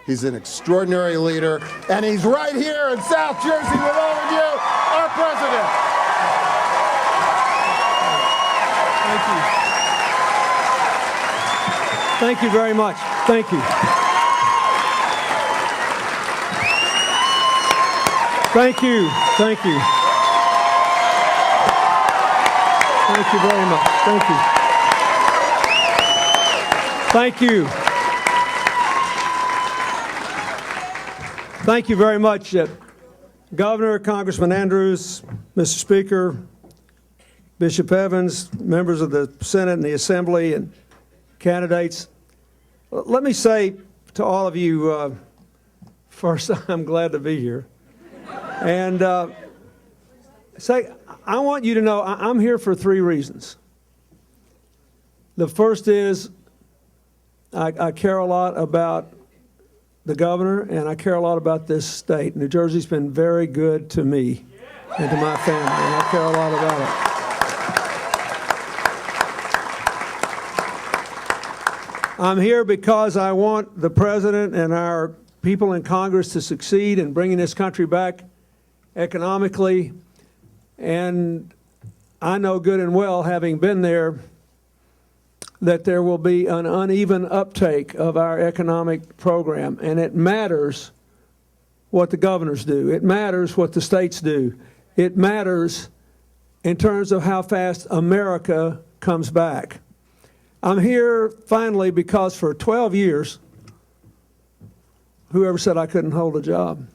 He's an extraordinary leader, and he's right here in South Jersey with all of you, our president. Thank you. Thank you very much. Thank you. Thank you. Thank you. Thank you very much. Thank you. Thank you. Thank you very much, Governor, Congressman Andrews, Mr. Speaker, Bishop Evans, members of the Senate and the Assembly, and candidates. Let me say to all of you, first, I'm glad to be here. And say, I want you to know I'm here for 3 reasons. The first is I care a lot about the governor, and I care a lot about this state. New Jersey's been very good to me and to my family, and I care a lot about it. I'm here because I want the president and our people in Congress to succeed in bringing this country back economically. And I know good and well, having been there, that there will be an uneven uptake of our economic program. And it matters what the governors do. It matters what the states do. It matters in terms of how fast America comes back. I'm here finally because for 12 years, whoever said I couldn't hold a job?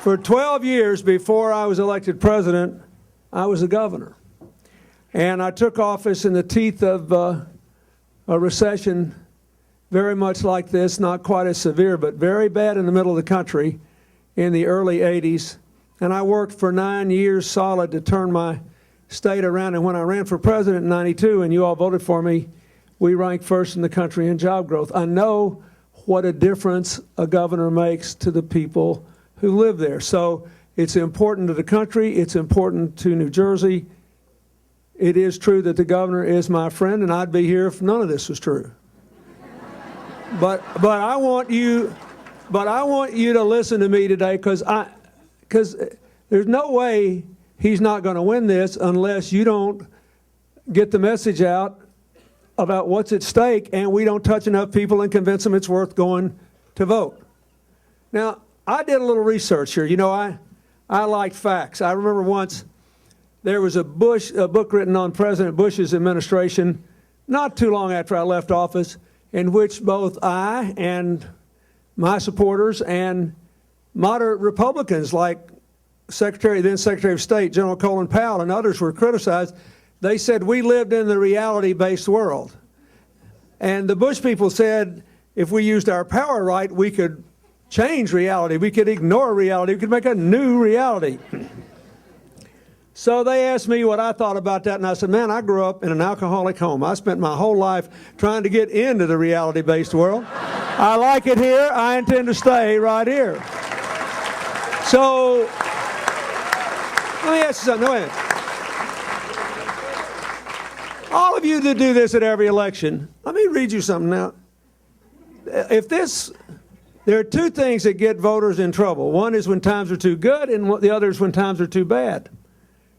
For 12 years before I was elected president, I was a governor. And I took office in the teeth of a recession very much like this, not quite as severe, but very bad in the middle of the country in the early 80s. And I worked for 9 years solid to turn my state around. And when I ran for president in '92 and you all voted for me, we ranked first in the country in job growth. I know what a difference a governor makes to the people who live there. So it's important to the country. It's important to New Jersey. It is true that the governor is my friend, and I'd be here if none of this was true. But I want you to listen to me today, because there's no way he's not going to win this unless you don't get the message out about what's at stake, and we don't touch enough people and convince them it's worth going to vote. Now, I did a little research here. You know, I like facts. I remember once there was a book written on President Bush's administration not too long after I left office, in which both I and my supporters and moderate Republicans like then Secretary of State General Colin Powell and others were criticized. They said we lived in the reality-based world. And the Bush people said if we used our power right, we could change reality. We could ignore reality. We could make a new reality. So they asked me what I thought about that, and I said, man, I grew up in an alcoholic home. I spent my whole life trying to get into the reality-based world. I like it here. I intend to stay right here. So let me ask you something. No, wait. All of you that do this at every election, let me read you something now. There are 2 things that get voters in trouble. One is when times are too good, and the other is when times are too bad,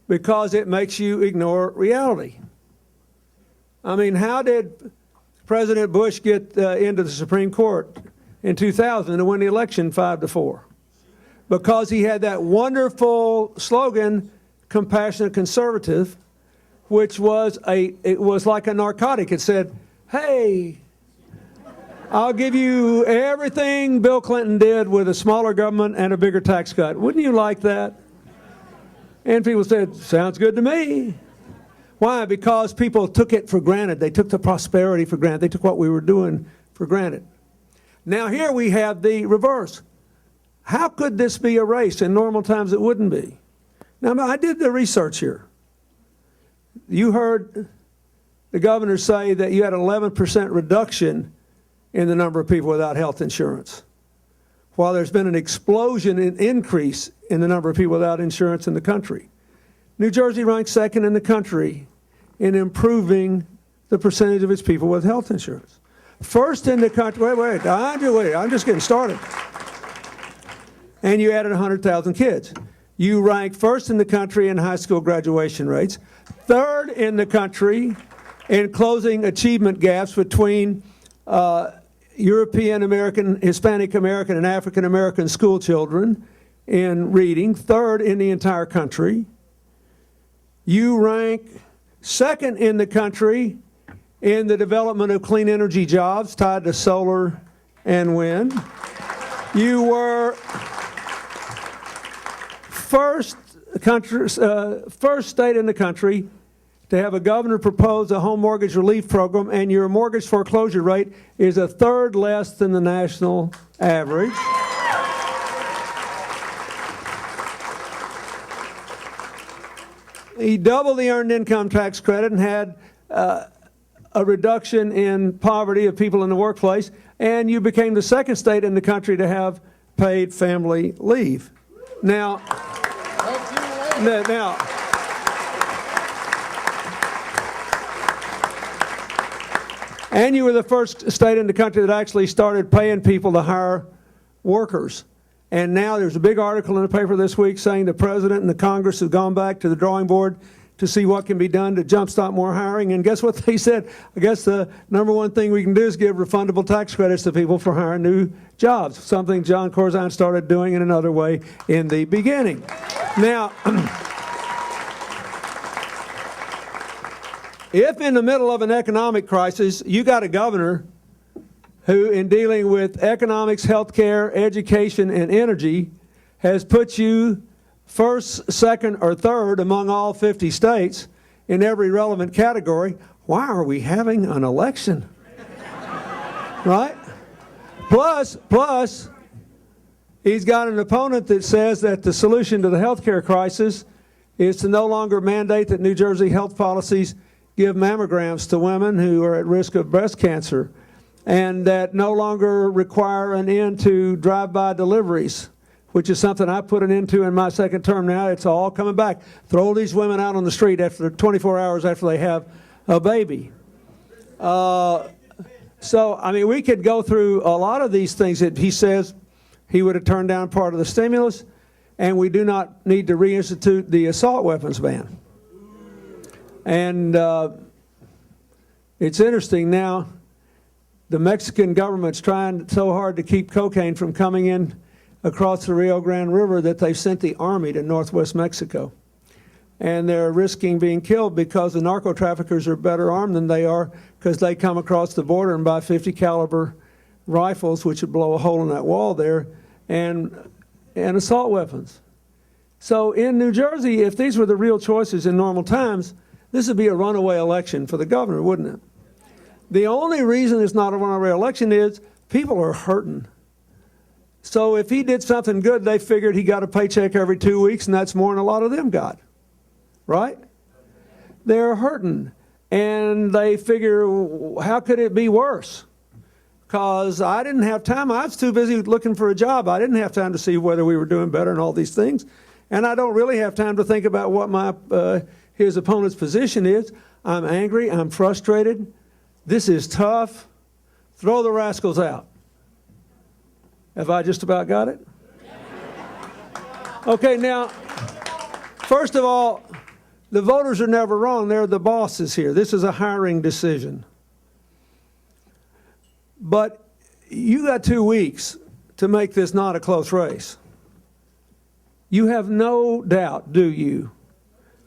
because it makes you ignore reality. I mean, how did President Bush get into the Supreme Court in 2000 to win the election 5-4? Because he had that wonderful slogan, compassionate conservative, which was like a narcotic. It said, hey, I'll give you everything Bill Clinton did with a smaller government and a bigger tax cut. Wouldn't you like that? And people said, sounds good to me. Why? Because people took it for granted. They took the prosperity for granted. They took what we were doing for granted. Now here we have the reverse. How could this be a race? In normal times it wouldn't be. Now I did the research here. You heard the governor say that you had an 11% reduction in the number of people without health insurance, while there's been an explosion in increase in the number of people without insurance in the country. New Jersey ranks second in the country in improving the percentage of its people with health insurance. first in the country. Wait, I'm just getting started. And you added 100,000 kids. You rank first in the country in high school graduation rates, third in the country in closing achievement gaps between European American, Hispanic American, and African American school children in reading, third in the entire country. You rank second in the country in the development of clean energy jobs tied to solar and wind. You were first state in the country to have a governor propose a home mortgage relief program, and your mortgage foreclosure rate is a third less than the national average. He doubled the earned income tax credit and had a reduction in poverty of people in the workplace, and you became the second state in the country to have paid family leave. Now, and you were the first state in the country that actually started paying people to hire workers. And now there's a big article in the paper this week saying the president and the Congress have gone back to the drawing board to see what can be done to jumpstart more hiring. And guess what they said? I guess the number one thing we can do is give refundable tax credits to people for hiring new jobs, something Jon Corzine started doing in another way in the beginning. Now, if in the middle of an economic crisis you got a governor who, in dealing with economics, healthcare, education, and energy, has put you first, second, or third among all 50 states in every relevant category, why are we having an election? Right? Plus, he's got an opponent that says that the solution to the healthcare crisis is to no longer mandate that New Jersey health policies give mammograms to women who are at risk of breast cancer, and that no longer require an end to drive-by deliveries, which is something I put an end to in my second term. Now it's all coming back. Throw these women out on the street after 24 hours after they have a baby. So, I mean, we could go through a lot of these things that he says he would have turned down part of the stimulus, and we do not need to reinstitute the assault weapons ban. And it's interesting now, the Mexican government's trying so hard to keep cocaine from coming in across the Rio Grande River that they've sent the army to northwest Mexico. And they're risking being killed because the narco traffickers are better armed than they are, because they come across the border and buy 50 caliber rifles, which would blow a hole in that wall there, and assault weapons. So in New Jersey, if these were the real choices in normal times, this would be a runaway election for the governor, wouldn't it? The only reason it's not a runaway election is people are hurting. So if he did something good, they figured he got a paycheck every 2 weeks, and that's more than a lot of them got, right? They're hurting, and they figure, how could it be worse? Because I didn't have time. I was too busy looking for a job. I didn't have time to see whether we were doing better and all these things. And I don't really have time to think about what his opponent's position is. I'm angry. I'm frustrated. This is tough. Throw the rascals out. Have I just about got it? Okay, now, first of all, the voters are never wrong. They're the bosses here. This is a hiring decision. But you got 2 weeks to make this not a close race. You have no doubt, do you,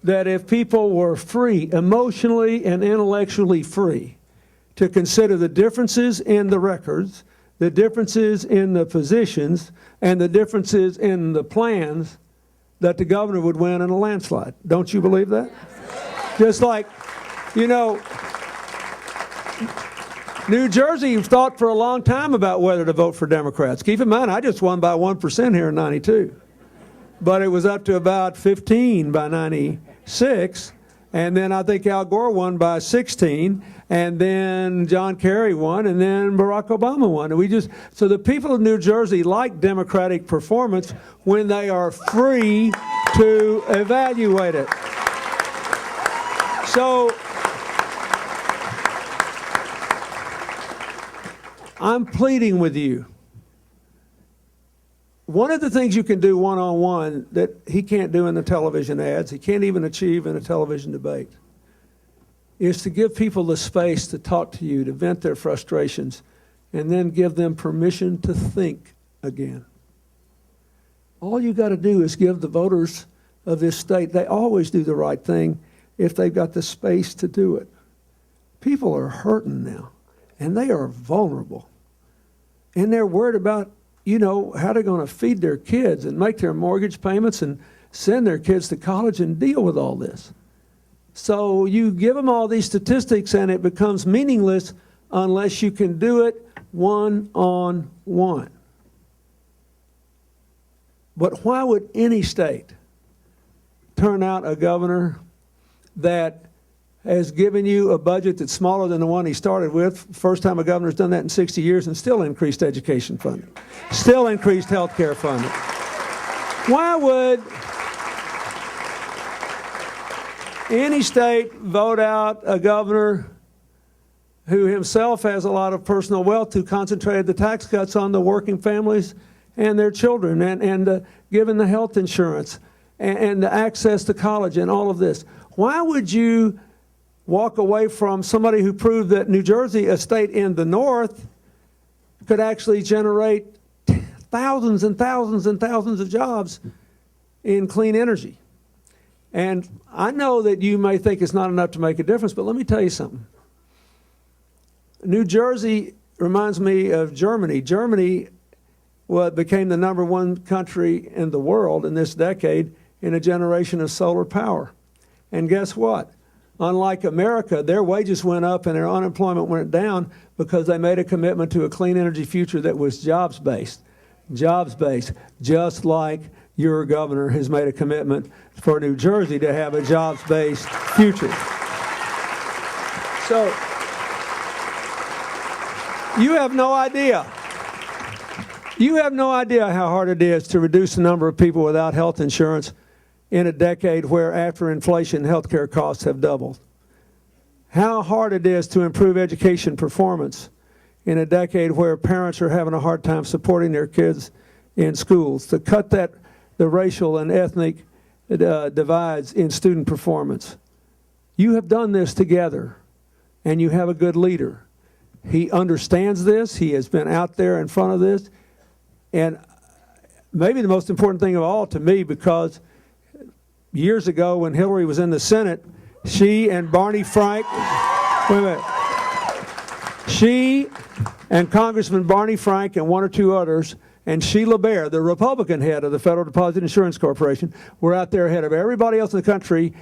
that if people were free, emotionally and intellectually free, to consider the differences in the records, the differences in the positions, and the differences in the plans, that the governor would win in a landslide. Don't you believe that? Just like, you know, New Jersey thought for a long time about whether to vote for Democrats. Keep in mind, I just won by 1% here in '92. But it was up to about 15 by 96. And then I think Al Gore won by 16, and then John Kerry won, and then Barack Obama won. And so the people of New Jersey like democratic performance when they are free to evaluate it. So I'm pleading with you. One of the things you can do one-on-one that he can't do in the television ads, he can't even achieve in a television debate, is to give people the space to talk to you, to vent their frustrations, and then give them permission to think again. All you got to do is give the voters of this state, they always do the right thing if they've got the space to do it. People are hurting now, and they are vulnerable. And they're worried about, how they're going to feed their kids and make their mortgage payments and send their kids to college and deal with all this. So you give them all these statistics and it becomes meaningless unless you can do it one-on-one. But why would any state turn out a governor that has given you a budget that's smaller than the one he started with? First time a governor's done that in 60 years, and still increased education funding, still increased health care funding. Why would any state vote out a governor who himself has a lot of personal wealth, who concentrated the tax cuts on the working families and their children, and given the health insurance and the access to college and all of this? Why would you walk away from somebody who proved that New Jersey, a state in the north, could actually generate thousands and thousands and thousands of jobs in clean energy? And I know that you may think it's not enough to make a difference, but let me tell you something. New Jersey reminds me of Germany. Germany became the #1 country in the world in this decade in a generation of solar power. And guess what? Unlike America, their wages went up and their unemployment went down because they made a commitment to a clean energy future that was jobs-based. Jobs-based, just like your governor has made a commitment for New Jersey to have a jobs-based future. So, you have no idea. You have no idea how hard it is to reduce the number of people without health insurance in a decade where, after inflation, healthcare costs have doubled. How hard it is to improve education performance in a decade where parents are having a hard time supporting their kids in schools, to cut the racial and ethnic divides in student performance. You have done this together, and you have a good leader. He understands this. He has been out there in front of this. And maybe the most important thing of all to me, because years ago when Hillary was in the Senate, she and Barney Frank, she and Congressman Barney Frank and one or two others, and Sheila Bair, the Republican head of the Federal Deposit Insurance Corporation, were out there ahead of everybody else in the country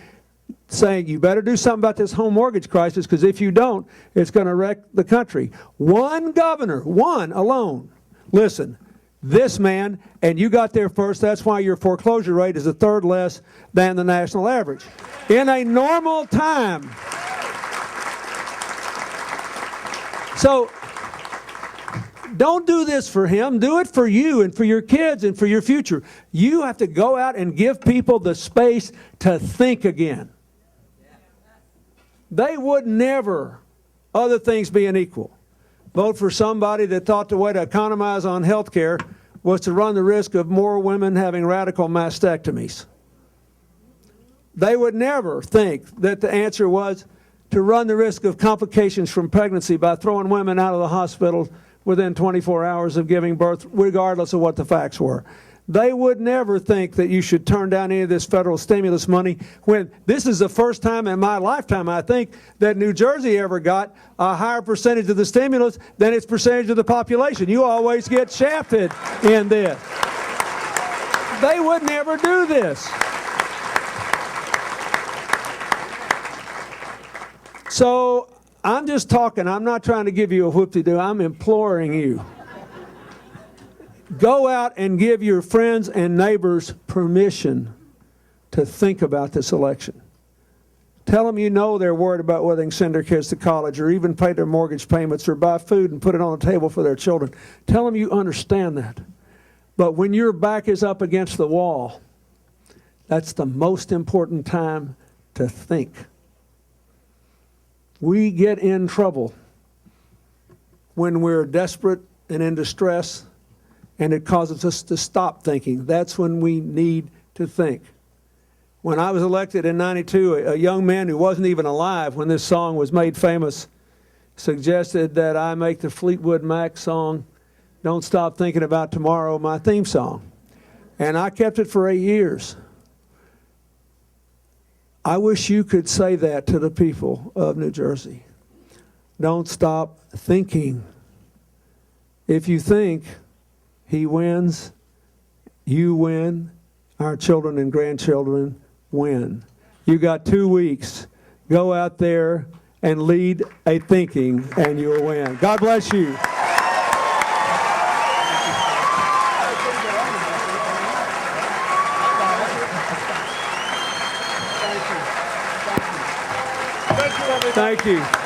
saying, you better do something about this home mortgage crisis, because if you don't, it's going to wreck the country. One governor, one alone, listen, this man, and you got there first, that's why your foreclosure rate is a third less than the national average. In a normal time. So, don't do this for him. Do it for you and for your kids and for your future. You have to go out and give people the space to think again. They would never, other things being equal, vote for somebody that thought the way to economize on health care was to run the risk of more women having radical mastectomies. They would never think that the answer was to run the risk of complications from pregnancy by throwing women out of the hospital within 24 hours of giving birth, regardless of what the facts were. They would never think that you should turn down any of this federal stimulus money, when this is the first time in my lifetime, I think, that New Jersey ever got a higher percentage of the stimulus than its percentage of the population. You always get shafted in this. They would never do this. So I'm just talking. I'm not trying to give you a whoop-de-doo. I'm imploring you. Go out and give your friends and neighbors permission to think about this election. Tell them they're worried about whether they can send their kids to college or even pay their mortgage payments or buy food and put it on the table for their children. Tell them you understand that. But when your back is up against the wall, that's the most important time to think. We get in trouble when we're desperate and in distress, and it causes us to stop thinking. That's when we need to think. When I was elected in '92, a young man who wasn't even alive when this song was made famous suggested that I make the Fleetwood Mac song, "Don't Stop Thinking About Tomorrow," my theme song. And I kept it for 8 years. I wish you could say that to the people of New Jersey. Don't stop thinking. If you think, he wins, you win, our children and grandchildren win. You got 2 weeks. Go out there and lead a thinking, and you'll win. God bless you. Thank you.